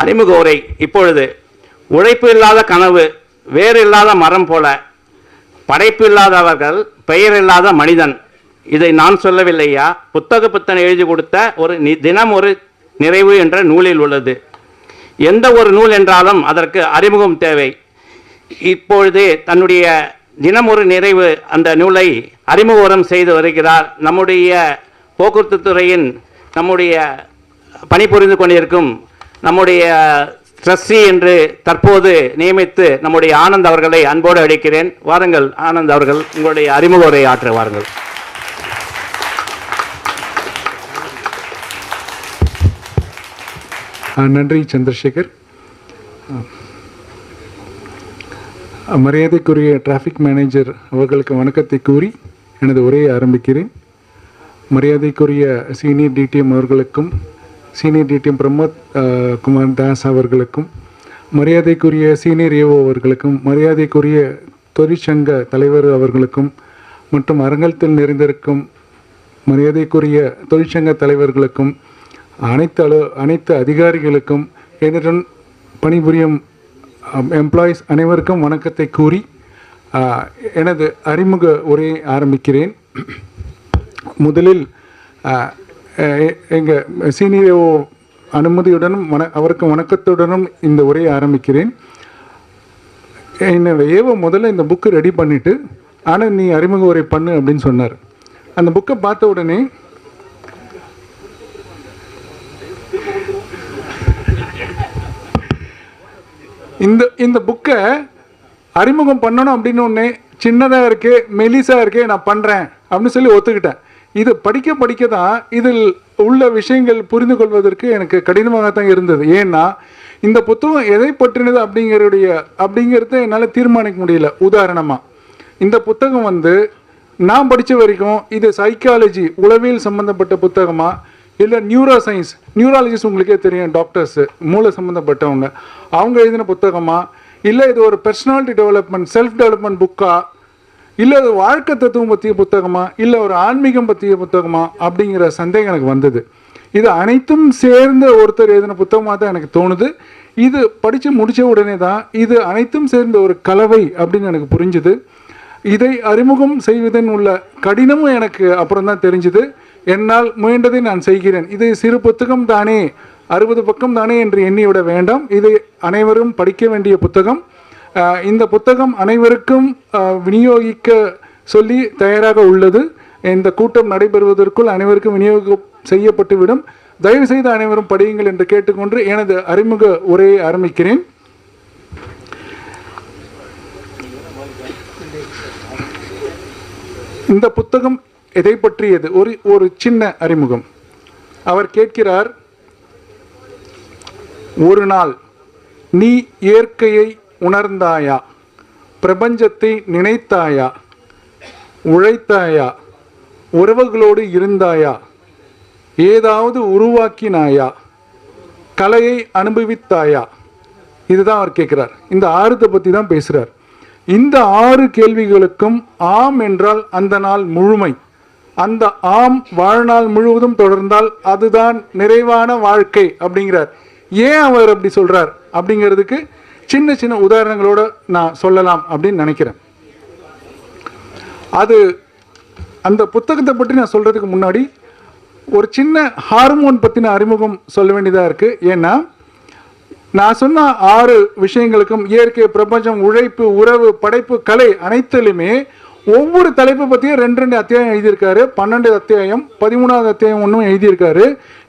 அறிமுக உரை. இப்பொழுது உழைப்பு இல்லாத கனவு வேறு இல்லாத மரம் போல, படைப்பு இல்லாதவர்கள் பெயர் இல்லாத மனிதன். இதை நான் சொல்லவில்லையா, புத்தகன் எழுதி கொடுத்த ஒரு தினம் ஒரு நிறைவு என்ற நூலில் உள்ளது. எந்த ஒரு நூல் என்றாலும் அதற்கு அறிமுகம் தேவை. இப்பொழுது தன்னுடைய தினம் ஒரு நிறைவு அந்த நூலை அறிமுகம் செய்து வருகிறார் நம்முடைய போக்குவரத்து துறையின் நம்முடைய பணிபுரிந்து கொண்டிருக்கும் நம்முடைய ட்ரஸ்டி என்று தற்போது நியமித்து நம்முடைய ஆனந்த் அவர்களை அன்போடு அழைக்கிறேன். வாருங்கள் ஆனந்த் அவர்கள், உங்களுடைய அறிமுக உரை ஆற்ற வாருங்கள். நன்றி சந்திரசேகர். மரியாதைக்குரிய டிராஃபிக் மேனேஜர் அவர்களுக்கு வணக்கத்தை கூறி எனது உரையை ஆரம்பிக்கிறேன். மரியாதைக்குரிய சீனியர் டிடிஎம் அவர்களுக்கும், சீனியர் டிடிஎம் பிரமோத் குமார் தாஸ் அவர்களுக்கும், மரியாதைக்குரிய சீனியர் ஏஓ அவர்களுக்கும், மரியாதைக்குரிய தொழிற்சங்க தலைவர் அவர்களுக்கும் மற்றும் அரங்கத்தில் நிறைந்திருக்கும் மரியாதைக்குரிய தொழிற்சங்க தலைவர்களுக்கும், அனைத்து அதிகாரிகளுக்கும், என்னுடன் பணிபுரியும் எம்ப்ளாயீஸ் அனைவருக்கும் வணக்கத்தை கூறி எனது அறிமுக உரையை ஆரம்பிக்கிறேன். முதலில் எங்கள் சீனியர் அனுமதியுடனும் அவருக்கு வணக்கத்துடனும் இந்த உரையை ஆரம்பிக்கிறேன். என்னோட ஏவோ முதல்ல இந்த புக்கு ரெடி பண்ணிவிட்டு, ஆனால் நீ அறிமுக உரை பண்ணு அப்படின்னு சொன்னார். அந்த புக்கை பார்த்த உடனே இந்த புக்கை அறிமுகம் பண்ணணும் அப்படின்னு ஒன்று சின்னதாக இருக்கே, மெலிசாக இருக்கே, நான் பண்ணுறேன் அப்படின்னு சொல்லி ஒத்துக்கிட்டேன். இது படிக்க தான் இதில் உள்ள விஷயங்கள் புரிந்து கொள்வதற்கு எனக்கு கடினமாக தான் இருந்தது. ஏன்னா இந்த புத்தகம் எதை பற்றினது அப்படிங்கிறத என்னால் தீர்மானிக்க முடியல. உதாரணமாக இந்த புத்தகம் நான் படித்த வரைக்கும் இது சைக்காலஜி உளவியல் சம்மந்தப்பட்ட புத்தகமா, இல்லை நியூராலஜிஸ்ட் உங்களுக்கே தெரியும், டாக்டர்ஸு மூளை சம்மந்தப்பட்டவங்க, அவங்க எழுதின புத்தகமா, இல்லை இது ஒரு பர்சனாலிட்டி டெவலப்மெண்ட் செல்ஃப் டெவலப்மெண்ட் புக்கா, இல்லை அது வாழ்க்கை தத்துவம் பற்றிய புத்தகமா, இல்லை ஒரு ஆன்மீகம் பற்றிய புத்தகமா அப்படிங்கிற சந்தேகம் எனக்கு வந்தது. இது அனைத்தும் சேர்ந்த ஒருத்தர் எழுதின புத்தகமாக தான் எனக்கு தோணுது. இது படித்து முடித்த உடனே தான் இது அனைத்தும் சேர்ந்த ஒரு கலவை அப்படின்னு எனக்கு புரிஞ்சுது. இதை அறிமுகம் செய்வதன் உள்ள கடினமும் எனக்கு அப்புறம் தான் தெரிஞ்சுது. என்னால் முயன்றதை நான் செய்கிறேன். இது சிறு புத்தகம் தானே, 60 பக்கம் தானே என்று எண்ணிவிட வேண்டாம். இது அனைவரும் படிக்க வேண்டிய புத்தகம். இந்த புத்தகம் அனைவருக்கும் விநியோகிக்க சொல்லி தயாராக உள்ளது. இந்த கூட்டம் நடைபெறுவதற்குள் அனைவருக்கும் விநியோகம் செய்யப்பட்டுவிடும். தயவுசெய்து அனைவரும் படியுங்கள் என்று கேட்டுக்கொண்டு எனது அறிமுக உரையை ஆரம்பிக்கிறேன். இந்த புத்தகம் எதை பற்றியது? ஒரு சின்ன அறிமுகம். அவர் கேட்கிறார், ஒரு நாள் நீ இயற்கையை உணர்ந்தாயா? பிரபஞ்சத்தை நினைத்தாயா? உழைத்தாயா? உறவுகளோடு இருந்தாயா? ஏதாவது உருவாக்கினாயா? கலையை அனுபவித்தாயா? இதுதான் அவர் கேட்கிறார். இந்த 6 பற்றி தான் பேசுகிறார். இந்த 6 கேள்விகளுக்கும் ஆம் என்றால் அந்த நாள் முழுமை, அந்த ஆம் வாழ்நாள் முழுவதும் தொடர்ந்தால் அதுதான் நிறைவான வாழ்க்கை அப்படிங்கிறார். ஏன் அவர் அப்படி சொல்கிறார் அப்படிங்கிறதுக்கு சின்ன சின்ன உதாரணங்களோடு நான் சொல்லலாம் அப்படின்னு நினைக்கிறேன். அந்த புத்தகத்தை பற்றி நான் சொல்கிறதுக்கு முன்னாடி ஒரு சின்ன ஹார்மோன் பற்றின அறிமுகம் சொல்ல வேண்டியதாக இருக்குது. ஏன்னா நான் சொன்ன 6 விஷயங்களுக்கும் இயற்கை, பிரபஞ்சம், உழைப்பு, உறவு, படைப்பு, கலை அனைத்திலுமே ஒவ்வொரு தலைப்பை பற்றியும் 2 அத்தியாயம் எழுதியிருக்காரு. 12 அத்தியாயம், 13வது அத்தியாயம் ஒன்றும் எழுதியிருக்காரு.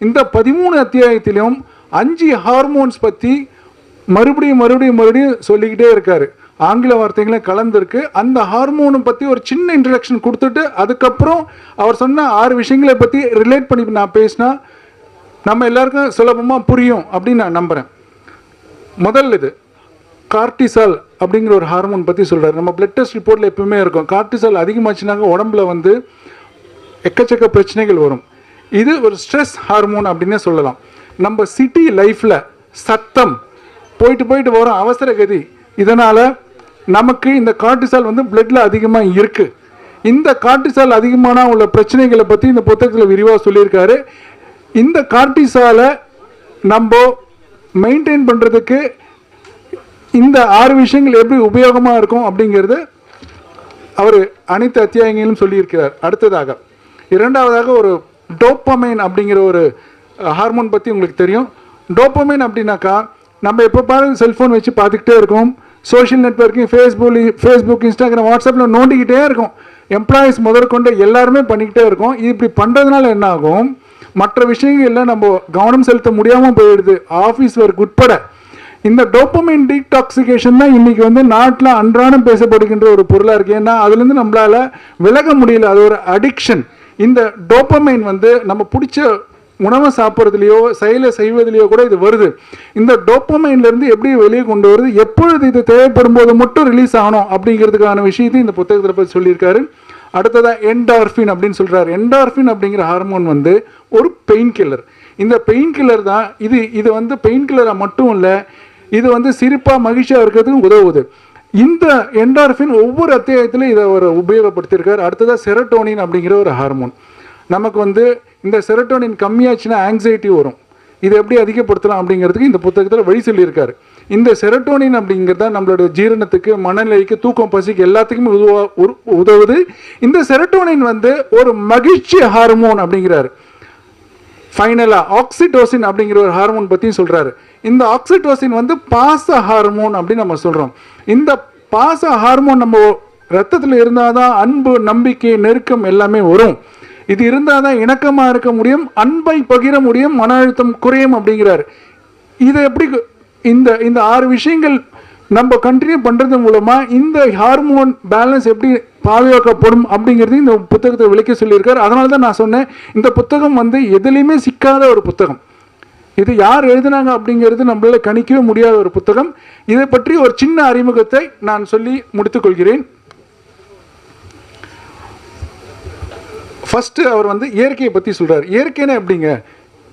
இந்த 13 அத்தியாயத்திலும் 5 ஹார்மோன்ஸ் பற்றி மறுபடியும் சொல்லிக்கிட்டே இருக்காரு. ஆங்கில வார்த்தைகளே கலந்துருக்கு. அந்த ஹார்மோனை பற்றி ஒரு சின்ன இன்ட்ரடக்ஷன் கொடுத்துட்டு அதுக்கப்புறம் அவர் சொன்ன 6 விஷயங்களை பற்றி ரிலேட் பண்ணி நான் பேசினா நம்ம எல்லாருக்கும் சுலபமாக புரியும் அப்படின்னு நான் நம்புகிறேன். முதல் இது கார்டிசால் அப்படிங்கிற ஒரு ஹார்மோன் பற்றி சொல்கிறார். நம்ம பிளட் டெஸ்ட் ரிப்போர்ட்டில் எப்பவுமே இருக்கும். கார்டிசால் அதிகமாச்சுனாக்க உடம்புல எக்கச்சக்க பிரச்சனைகள் வரும். இது ஒரு ஸ்ட்ரெஸ் ஹார்மோன் அப்படின்னே சொல்லலாம். நம்ம சிட்டி லைஃப்பில் சத்தம், போயிட்டு வரும் அவசர கதி, இதனால் நமக்கு இந்த கார்டிசால் பிளட்டில் அதிகமாக இருக்குது. இந்த கார்டிசால் அதிகமான உள்ள பிரச்சனைகளை பற்றி இந்த புத்தகத்தில் விரிவாக சொல்லியிருக்காரு. இந்த கார்டிசாலை நம்ம மெயின்டைன் பண்ணுறதுக்கு இந்த 6 விஷயங்கள் எப்படி உபயோகமாக இருக்கும் அப்படிங்கிறது அவர் அனைத்து அத்தியாயங்களிலும் சொல்லியிருக்கிறார். அடுத்ததாக இரண்டாவதாக ஒரு டோப்பமைன் அப்படிங்கிற ஒரு ஹார்மோன் பற்றி உங்களுக்கு தெரியும். டோப்பமைன் அப்படின்னாக்கா நம்ம எப்போ பாரு செல்ஃபோன் வச்சு பார்த்துக்கிட்டே இருக்கோம், சோஷியல் நெட்வொர்க்கிங் ஃபேஸ்புக் இன்ஸ்டாகிராம் வாட்ஸ்அப்பில் நோண்டிக்கிட்டே இருக்கும். எம்ப்ளாயீஸ் முதற்கொண்டு எல்லாருமே பண்ணிக்கிட்டே இருக்கோம். இது இப்படி பண்ணுறதுனால என்ன ஆகும், மற்ற விஷயங்கள்ல நம்ம கவனம் செலுத்த முடியாமல் போயிடுது, ஆஃபீஸ் ஒர்க் உட்பட. இந்த டோப்பமைன் டீடாக்சிகேஷன் தான் இன்னைக்கு வந்து நாட்டில் அன்றாடம் பேசப்படுகின்ற ஒரு பொருளாக இருக்குது. ஏன்னா அதுலேருந்து நம்மளால் விலக முடியல, அது ஒரு அடிக்ஷன். இந்த டோப்பமைன் வந்து நம்ம பிடிச்ச உணவை சாப்பிட்றதுலையோ செயலை செய்வதிலையோ கூட இது வருது. இந்த டோப்பமைன்லேருந்து எப்படி வெளியே கொண்டு வருது, எப்பொழுது இது தேவைப்படும் போது மட்டும் ரிலீஸ் ஆகணும் அப்படிங்கிறதுக்கான விஷயத்தையும் இந்த புத்தகத்தில் பற்றி சொல்லியிருக்காரு. அடுத்ததாக என்டார்ஃபின் அப்படின்னு சொல்கிறார். என்டார்ஃபின் அப்படிங்கிற ஹார்மோன் வந்து ஒரு பெயின் கில்லர். இந்த பெயின் கில்லர் தான் இது வந்து பெயின் கில்லராக மட்டும் இல்லை, இது வந்து சிரிப்பாக மகிழ்ச்சியாக இருக்கிறதுக்கு உதவுது. இந்த என்டார்ஃபின் ஒவ்வொரு அத்தியாயத்திலும் இதை அவர் உபயோகப்படுத்தியிருக்கார். அடுத்ததாக செரோட்டோனின் அப்படிங்கிற ஒரு ஹார்மோன். நமக்கு வந்து இந்த செரோட்டோனின் கம்மியாச்சுன்னா ஆங்ஸைட்டி வரும். இது எப்படி அதிகப்படுத்தலாம் அப்படிங்கிறதுக்கு இந்த புத்தகத்தில் வழி சொல்லியிருக்காரு. இந்த செரோட்டோனின் அப்படிங்கிறத நம்மளோட ஜீரணத்துக்கு, மனநிலைக்கு, தூக்கம், பசிக்கு எல்லாத்துக்குமே உதவுது. இந்த செரோட்டோனின் வந்து ஒரு மகிழ்ச்சி ஹார்மோன் அப்படிங்கிறாரு. ஃபைனலாக ஆக்சிடோசின் அப்படிங்கிற ஒரு ஹார்மோன் பற்றியும் சொல்கிறாரு. இந்த ஆக்சிடோசின் வந்து பாச ஹார்மோன் அப்படின்னு நம்ம சொல்கிறோம். இந்த பாச ஹார்மோன் நம்ம ரத்தத்தில் இருந்தால் தான் அன்பு, நம்பிக்கை, நெருக்கம் எல்லாமே வரும். இது இருந்தால் தான் இணக்கமாக இருக்க முடியும், அன்பை பகிர முடியும், மன அழுத்தம் குறையும் அப்படிங்கிறார். இதை எப்படி இந்த 6 விஷயங்கள் நம்ம கண்டினியூ பண்ணுறது மூலமாக இந்த ஹார்மோன் பேலன்ஸ் எப்படி பாதுகாக்கப்படும் அப்படிங்கிறது இந்த புத்தகத்தை விளக்கி சொல்லியிருக்கார். அதனால தான் நான் சொன்னேன், இந்த புத்தகம் வந்து எதுலேயுமே சிக்காத ஒரு புத்தகம். இது யார் எழுதினாங்க அப்படிங்கிறது நம்மளால கணிக்கவே முடியாத ஒரு புத்தகம். இதை பற்றி ஒரு சின்ன அறிமுகத்தை நான் சொல்லி முடித்துக்கொள்கிறேன். ஃபர்ஸ்ட் அவர் வந்து இயற்கையை பற்றி சொல்கிறார். இயற்கைன்னு எப்படிங்க,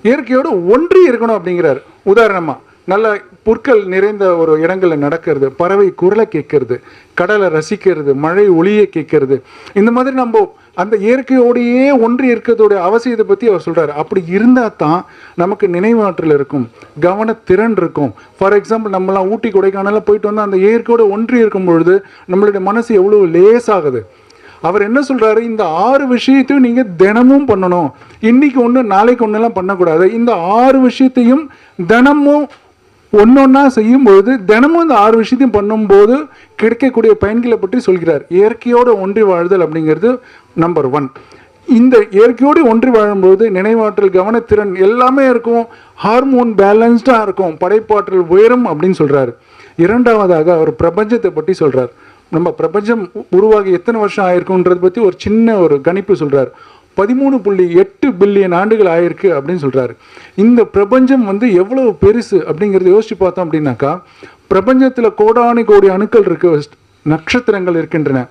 இயற்கையோடு ஒன்றி இருக்கணும் அப்படிங்கிறார். உதாரணமாக நல்ல புற்கள் நிறைந்த ஒரு இடங்களில் நடக்கிறது, பறவை குரலை கேட்கறது, கடலை ரசிக்கிறது, மழை ஒளியை கேட்கறது, இந்த மாதிரி நம்ம அந்த இயற்கையோடையே ஒன்றி இருக்கிறதோடைய அவசியத்தை பற்றி அவர் சொல்கிறார். அப்படி இருந்தால் தான் நமக்கு நினைவாற்றல் இருக்கும், கவனத்திறன் இருக்கும். ஃபார் எக்ஸாம்பிள் நம்மளாம் ஊட்டி கொடைக்கானலாம் போயிட்டு வந்தால் அந்த இயற்கையோடு ஒன்றி இருக்கும் பொழுது நம்மளுடைய மனசு எவ்வளோ லேசாகுது. அவர் என்ன சொல்கிறாரு, இந்த 6 விஷயத்தையும் நீங்கள் தினமும் பண்ணணும். இன்றைக்கி ஒன்று நாளைக்கு ஒன்றுலாம் பண்ணக்கூடாது. இந்த 6 விஷயத்தையும் தினமும் ஒன்றொன்னா செய்யும் பொழுது, தினமும் இந்த 6 விஷயத்தையும் பண்ணும்போது கிடைக்கக்கூடிய பயன்களை பற்றி சொல்கிறார். இயற்கையோடு ஒன்றி வாழ்தல் அப்படிங்கிறது நம்பர் 1. இந்த இயற்கையோடு ஒன்றி வாழும்போது நினைவாற்றல், கவனத்திறன் எல்லாமே இருக்கும், ஹார்மோன் பேலன்ஸ்டாக இருக்கும், படைப்பாற்றல் உயரும் அப்படின்னு சொல்கிறார். இரண்டாவதாக அவர் பிரபஞ்சத்தை பற்றி சொல்கிறார். நம்ம பிரபஞ்சம் உருவாகி எத்தனை வருஷம் ஆயிருக்குன்றதை பற்றி ஒரு சின்ன ஒரு கணிப்பு சொல்கிறார். 13.8 பில்லியன் ஆண்டுகள் ஆயிருக்கு அப்படின்னு சொல்கிறாரு. இந்த பிரபஞ்சம் வந்து எவ்வளவு பெருசு அப்படிங்கிறத யோசிச்சு பார்த்தோம் அப்படின்னாக்கா, பிரபஞ்சத்தில் கோடானி கோடி அணுக்கள் இருக்கு, நட்சத்திரங்கள் இருக்கின்றன.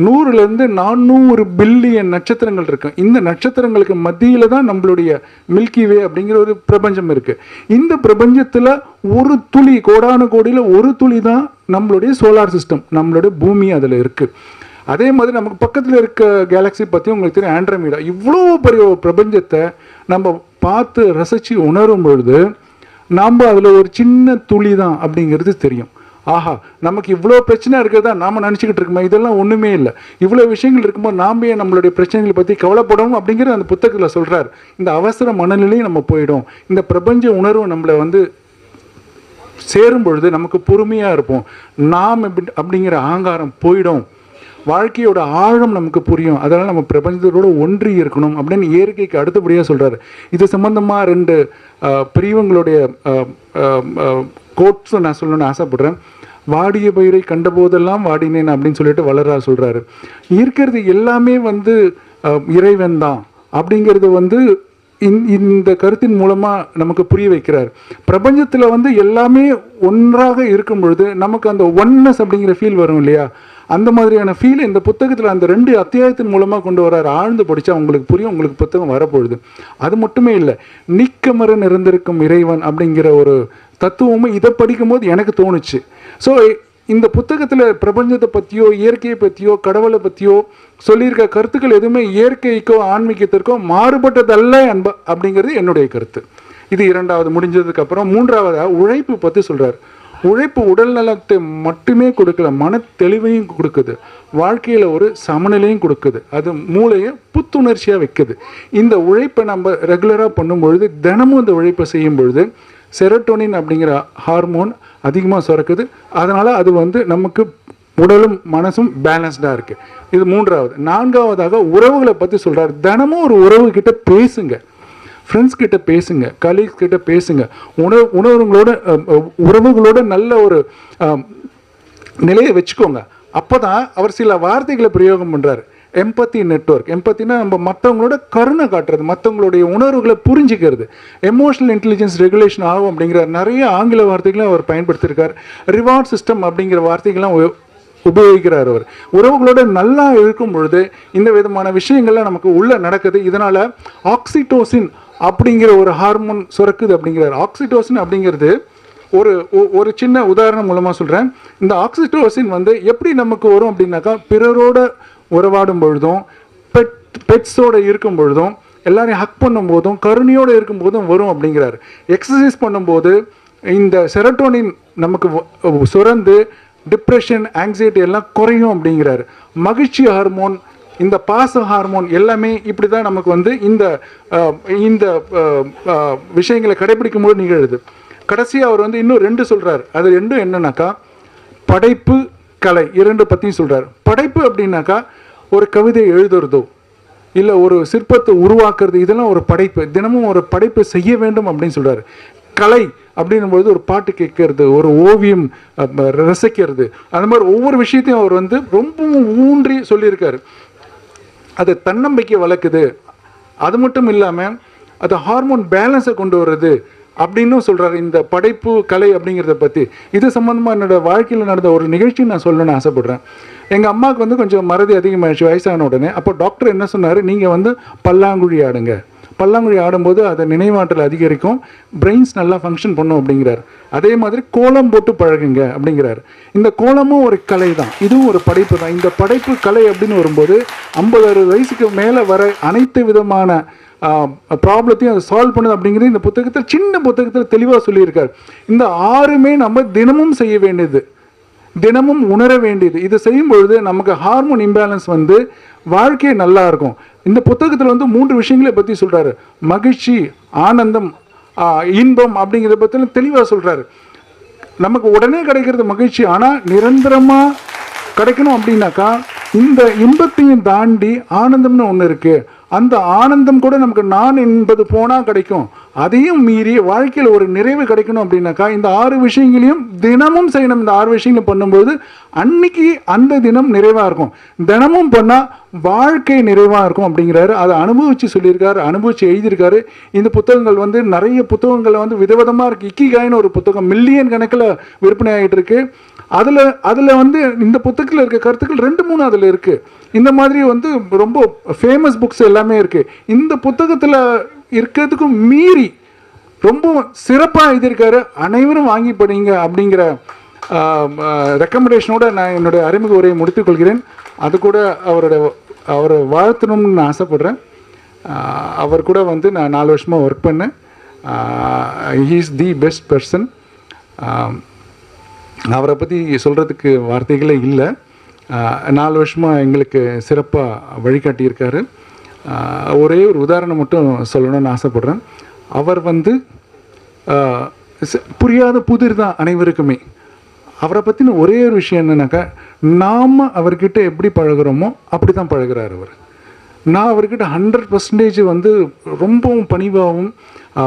100லேருந்து 400 பில்லியன் நட்சத்திரங்கள் இருக்கு. இந்த நட்சத்திரங்களுக்கு மத்தியில் தான் நம்மளுடைய மில்கி வே அப்படிங்கிற ஒரு பிரபஞ்சம் இருக்கு. இந்த பிரபஞ்சத்தில் ஒரு துளி, கோடானு கோடியில் ஒரு துளி தான் நம்மளுடைய சோலார் சிஸ்டம், நம்மளுடைய பூமி அதில் இருக்கு. அதே மாதிரி நமக்கு பக்கத்தில் இருக்க கேலக்ஸி பற்றி உங்களுக்கு தெரியும், ஆண்ட்ரோமீடா. இவ்வளோ பெரிய ஒரு பிரபஞ்சத்தை நம்ம பார்த்து ரசித்து உணரும் பொழுது நாம் அதில் ஒரு சின்ன துளி தான் அப்படிங்கிறது தெரியும். ஆஹா, நமக்கு இவ்வளோ பிரச்சனை இருக்கிறதா நாம் நினச்சிக்கிட்டு இருக்கோமா, இதெல்லாம் ஒன்றுமே இல்லை. இவ்வளோ விஷயங்கள் இருக்கும்போது நாம் ஏன் நம்மளுடைய பிரச்சனைகளை பற்றி கவலைப்படணும் அப்படிங்கிற அந்த புத்தகத்தில் சொல்கிறார். இந்த அவசர மனநிலையும் நம்ம போயிடும். இந்த பிரபஞ்ச உணர்வு நம்மளை வந்து சேரும் பொழுது நமக்கு பொறுமையாக இருப்போம். நாம் அப்படிங்கிற அகங்காரம் போயிடும். வாழ்க்கையோட ஆழம் நமக்கு புரியும். அதனால் நம்ம பிரபஞ்சத்தோடு ஒன்றி இருக்கணும் அப்படின்னு இயற்கைக்கு அடுத்தபடியாக சொல்கிறாரு. இது சம்பந்தமாக 2 பிரிவுங்களுடைய கோட்ஸும் நான் சொல்லணும்னு ஆசைப்படுறேன். வாடிய பயிரை கண்டபோதெல்லாம் வாடினேன் அப்படின்னு சொல்லிட்டு வளரார் சொல்கிறாரு. இருக்கிறது எல்லாமே வந்து இறைவன் தான் அப்படிங்கிறது வந்து இந்த கருத்தின் மூலமாக நமக்கு புரிய வைக்கிறார். பிரபஞ்சத்தில் வந்து எல்லாமே ஒன்றாக இருக்கும் பொழுது நமக்கு அந்த ஒன்னஸ் அப்படிங்கிற ஃபீல் வரும் இல்லையா, அந்த மாதிரியான ஃபீல் இந்த புத்தகத்தில் அந்த 2 அத்தியாயத்தின் மூலமாக கொண்டு வர்றார். ஆழ்ந்து படித்தா உங்களுக்கு புரியும், உங்களுக்கு புத்தகம் வரப்பொழுது. அது மட்டுமே இல்லை, நீக்கமர நிறைந்திருக்கும் இறைவன் அப்படிங்கிற ஒரு தத்துவமும் இதை படிக்கும்போது எனக்கு தோணுச்சு. ஸோ இந்த புத்தகத்தில் பிரபஞ்சத்தை பற்றியோ இயற்கையை பற்றியோ கடவுளை பற்றியோ சொல்லியிருக்க கருத்துக்கள் எதுவுமே இயற்கைக்கோ ஆன்மீகத்திற்கோ மாறுபட்டதல்ல அப்படிங்கிறது என்னுடைய கருத்து. இது இரண்டாவது. முடிஞ்சதுக்கு அப்புறம் மூன்றாவதாக உழைப்பு பற்றி சொல்றார். உழைப்பு உடல் நலத்தை மட்டுமே கொடுக்கல, மன தெளிவையும் கொடுக்குது, வாழ்க்கையில் ஒரு சமநிலையும் கொடுக்குது, அது மூளையை புத்துணர்ச்சியாக வைக்குது. இந்த உழைப்பை நம்ம ரெகுலராக பண்ணும்பொழுது, தினமும் இந்த உழைப்பை செய்யும் பொழுது செரோட்டோனின் அப்படிங்கிற ஹார்மோன் அதிகமாக சுரக்குது. அதனால் அது வந்து நமக்கு உடலும் மனசும் பேலன்ஸ்டாக இருக்குது. இது மூன்றாவது. நான்காவதாக உறவுகளை பற்றி சொல்கிறார். தினமும் ஒரு உறவு கிட்ட பேசுங்க, ஃப்ரெண்ட்ஸ் கிட்ட பேசுங்க, கலீக்ஸ் கிட்ட பேசுங்க, உறவுகளோட நல்ல ஒரு நிலையை வச்சுக்கோங்க. அப்போ தான் அவர் சில வார்த்தைகளை பிரயோகம் பண்ணுறாரு. எம்பத்தி நெட்வொர்க். எம்பத்தினா நம்ம மற்றவங்களோட கருணை காட்டுறது, மற்றவங்களுடைய உணர்வுகளை புரிஞ்சிக்கிறது. எமோஷனல் இன்டெலிஜென்ஸ் ரெகுலேஷன் ஆகும் அப்படிங்கிற நிறைய ஆங்கில வார்த்தைகளை அவர் பயன்படுத்தியிருக்கார். ரிவார்ட் சிஸ்டம் அப்படிங்கிற வார்த்தைகள்லாம் உபயோகிக்கிறார் அவர். உறவுகளோட நல்லா இருக்கும் பொழுது இந்த விதமான விஷயங்கள்லாம் நமக்கு உள்ள நடக்குது. இதனால் ஆக்சிடோசின் அப்படிங்கிற ஒரு ஹார்மோன் சுரக்குது அப்படிங்கிறார். ஆக்சிடோசின் அப்படிங்கிறது ஒரு சின்ன உதாரணம் மூலமாக சொல்கிறேன். இந்த ஆக்சிடோசின் வந்து எப்படி நமக்கு வரும் அப்படின்னாக்கா, பிறரோட உறவாடும் பொழுதும், பெட்ஸோடு இருக்கும் பொழுதும், எல்லாரையும் ஹக் பண்ணும் போதும், கருணையோடு இருக்கும் போதும் வரும் அப்படிங்கிறார். எக்ஸசைஸ் பண்ணும்போது இந்த செரோட்டோனின் நமக்கு சுரந்து டிப்ரெஷன், ஆங்ஸைட்டி எல்லாம் குறையும் அப்படிங்கிறார். மகிழ்ச்சி ஹார்மோன், இந்த பாச ஹார்மோன் எல்லாமே இப்படி தான் நமக்கு வந்து இந்த விஷயங்களை கடைபிடிக்கும் போது நிகழுது. கடைசியாக அவர் வந்து இன்னும் 2 சொல்கிறார். அது 2 என்னன்னாக்கா, படைப்பு, கலை, 2 பற்றியும் சொல்கிறார். படைப்பு அப்படின்னாக்கா ஒரு கவிதை எழுதுறதோ இல்லை ஒரு சிற்பத்தை உருவாக்குறது, இதெல்லாம் ஒரு படைப்பு. தினமும் ஒரு படைப்பு செய்ய வேண்டும் அப்படின்னு சொல்கிறார். கலை அப்படின்னும்போது ஒரு பாட்டு கேட்கறது, ஒரு ஓவியம் ரசிக்கிறது, அந்த மாதிரி ஒவ்வொரு விஷயத்தையும் அவர் வந்து ரொம்பவும் ஊன்றி சொல்லியிருக்காரு. அது தன்னம்பிக்கை வளர்க்குது. அது மட்டும் இல்லாமல் அது ஹார்மோன் பேலன்ஸை கொண்டு வர்றது அப்படின்னும் சொல்கிறாரு இந்த படைப்பு, கலை அப்படிங்கிறத பற்றி. இது சம்மந்தமாக என்னோடய வாழ்க்கையில் நடந்த ஒரு நிகழ்ச்சி நான் சொல்லணும்னு ஆசைப்பட்றேன். எங்கள் அம்மாவுக்கு வந்து கொஞ்சம் மறதி அதிகமாகிடுச்சு வயசான உடனே. அப்போ டாக்டர் என்ன சொன்னார், நீங்கள் வந்து பல்லாங்குழி ஆடுங்க. பல்லாங்குழி ஆடும்போது அதை நினைவாற்றல் அதிகரிக்கும், பிரெயின்ஸ் நல்லா ஃபங்க்ஷன் பண்ணும் அப்படிங்கிறார். அதே மாதிரி கோலம் போட்டு பழகுங்க அப்படிங்கிறார். இந்த கோலமும் ஒரு கலை தான், இதுவும் ஒரு படைப்பு தான். இந்த படைப்பு கலை அப்படின்னு வரும்போது 50-60 வயசுக்கு மேலே வர அனைத்து விதமான ப்ராப்ளத்தையும் அதை சால்வ் பண்ணுது அப்படிங்கிறது இந்த புத்தகத்தில், சின்ன புத்தகத்தில் தெளிவாக சொல்லியிருக்கார். இந்த 6மே நம்ம தினமும் செய்ய வேண்டியது, தினமும் உணர வேண்டியது. இதை செய்யும் பொழுது நமக்கு ஹார்மோன் இம்பேலன்ஸ் வந்து வாழ்க்கையே நல்லா இருக்கும். இந்த புத்தகத்தில் வந்து 3 விஷயங்களை பற்றி சொல்கிறாரு. மகிழ்ச்சி, ஆனந்தம், இன்பம் அப்படிங்கிறத பற்றி தெளிவாக சொல்கிறாரு. நமக்கு உடனே கிடைக்கிறது மகிழ்ச்சி, ஆனால் நிரந்தரமாக கிடைக்கணும் அப்படின்னாக்கா இந்த இன்பத்தையும் தாண்டி ஆனந்தம்னு ஒன்று இருக்குது. அந்த ஆனந்தம் கூட நமக்கு நான் என்பது போனால் கிடைக்கும். அதையும் மீறி வாழ்க்கையில் ஒரு நிறைவு கிடைக்கணும் அப்படின்னாக்கா இந்த 6 விஷயங்களையும் தினமும் செய்யணும். இந்த 6 விஷயங்களும் பண்ணும்போது அன்னைக்கு அந்த தினம் நிறைவாக இருக்கும். தினமும் பண்ணால் வாழ்க்கை நிறைவாக இருக்கும் அப்படிங்கிறாரு. அதை அனுபவித்து சொல்லியிருக்காரு, அனுபவித்து எழுதியிருக்காரு. இந்த புத்தகங்கள் வந்து நிறைய புத்தகங்கள் வந்து விதவிதமாக இருக்குது. இக்கிகாயின்னு ஒரு புத்தகம் மில்லியன் கணக்கில் விற்பனை ஆகிட்டு இருக்கு. அதில் வந்து இந்த புத்தகத்தில் இருக்க கருத்துக்கள் 2-3 அதில் இருக்குது. இந்த மாதிரி வந்து ரொம்ப ஃபேமஸ் புக்ஸ் எல்லாமே இருக்குது. இந்த புத்தகத்தில் இருக்கிறதுக்கும் மீறி ரொம்ப சிறப்பாக எழுதியிருக்காரு. அனைவரும் வாங்கி படிங்க அப்படிங்கிற ரெக்கமெண்டேஷனோடு நான் என்னுடைய அறிமுக உரையை முடித்துக்கொள்கிறேன். அது கூட அவரை வாழ்த்தணும்னு நான் ஆசைப்பட்றேன். அவர் கூட வந்து நான் 4 வருஷமாக ஒர்க் பண்ணேன். He is the best person. அவரை பற்றி சொல்கிறதுக்கு வார்த்தைகளே இல்லை. 4 வருஷமாக எங்களுக்கு சிறப்பாக வழிகாட்டியிருக்காரு. ஒரே ஒரு உதாரணம் மட்டும் சொல்லணும்னு ஆசைப்பட்றேன். அவர் வந்து புரியாத புதிர் தான் அனைவருக்குமே. அவரை பற்றின ஒரே ஒரு விஷயம் என்னன்னாக்கா, நாம் அவர்கிட்ட எப்படி பழகிறோமோ அப்படி தான் பழகிறார் அவர். நான் அவர்கிட்ட 100% வந்து ரொம்பவும் பணிவாகவும்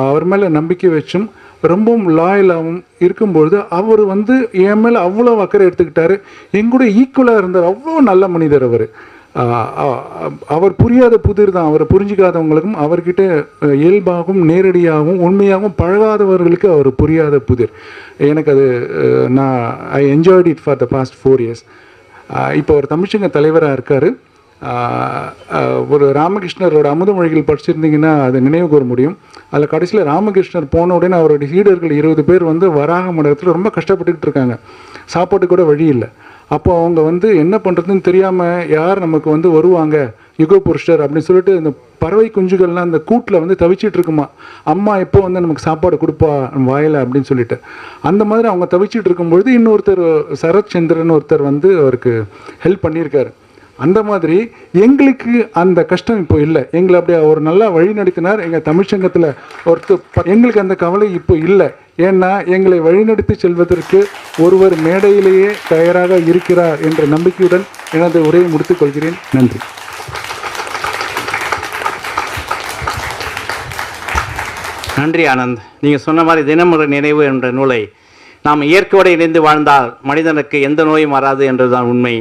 அவர் மேலே நம்பிக்கை வச்சும் ரொம்பவும் லாயலாகவும் இருக்கும்பொழுது அவர் வந்து என் மேலே அவ்வளோ அக்கறை எடுத்துக்கிட்டாரு. எங்கூட ஈக்குவலாக இருந்தார். அவ்வளோ நல்ல மனிதர் அவர். அவர் புரியாத புதிர் தான். அவரை புரிஞ்சிக்காதவங்களுக்கும் அவர்கிட்ட இயல்பாகவும் நேரடியாகவும் உண்மையாகவும் பழகாதவர்களுக்கு அவர் புரியாத புதிர். எனக்கு அது I enjoyed it for the past 4 years. இப்போ ஒரு தமிழ்ச்சங்க தலைவராக இருக்கார். ஒரு ராமகிருஷ்ணரோட அமுதமொழிகள் படிச்சிருந்தீங்கன்னா அதை நினைவு கூற முடியும். அதில் கடைசியில் ராமகிருஷ்ணர் போன உடனே அவருடைய சீடர்கள் 20 பேர் வந்து வராக மண்டலத்தில் ரொம்ப கஷ்டப்பட்டுக்கிட்டு இருக்காங்க. சாப்பாட்டு கூட வழி இல்லை. அப்போ அவங்க வந்து என்ன பண்ணுறதுன்னு தெரியாமல் யார் நமக்கு வந்து வருவாங்க யுக புருஷர் அப்படின்னு சொல்லிட்டு இந்த பறவை குஞ்சுகள்லாம் அந்த கூட்டில் வந்து தவிச்சிட்டு இருக்குமா, அம்மா எப்போ வந்து நமக்கு சாப்பாடு கொடுப்பா வாயில அப்படின்னு சொல்லிட்டு. அந்த மாதிரி அவங்க தவிச்சிட்டு இருக்கும்பொழுது இன்னொருத்தர் சரத்சந்திரன் ஒருத்தர் வந்து அவருக்கு ஹெல்ப் பண்ணியிருக்காரு. அந்த மாதிரி எங்களுக்கு அந்த கஷ்டம் இப்போ இல்லை. எங்களை அப்படியே அவர் நல்லா வழி நடத்தினார். எங்கள் தமிழ்ச்சங்கத்தில் எங்களுக்கு அந்த கவலை இப்போ இல்லை. ஏன்னா எங்களை வழிநடத்தி செல்வதற்கு ஒருவர் மேடையிலேயே தயாராக இருக்கிறார் என்ற நம்பிக்கையுடன் எனது உரையை முடித்துக் கொள்கிறேன். நன்றி. நன்றி ஆனந்த். நீங்கள் சொன்ன மாதிரி தினமுறை நினைவு என்ற நூலை நாம் இயற்கையோடு இணைந்து வாழ்ந்தால் மனிதனுக்கு எந்த நோயும் வராது என்றுதான் உண்மை.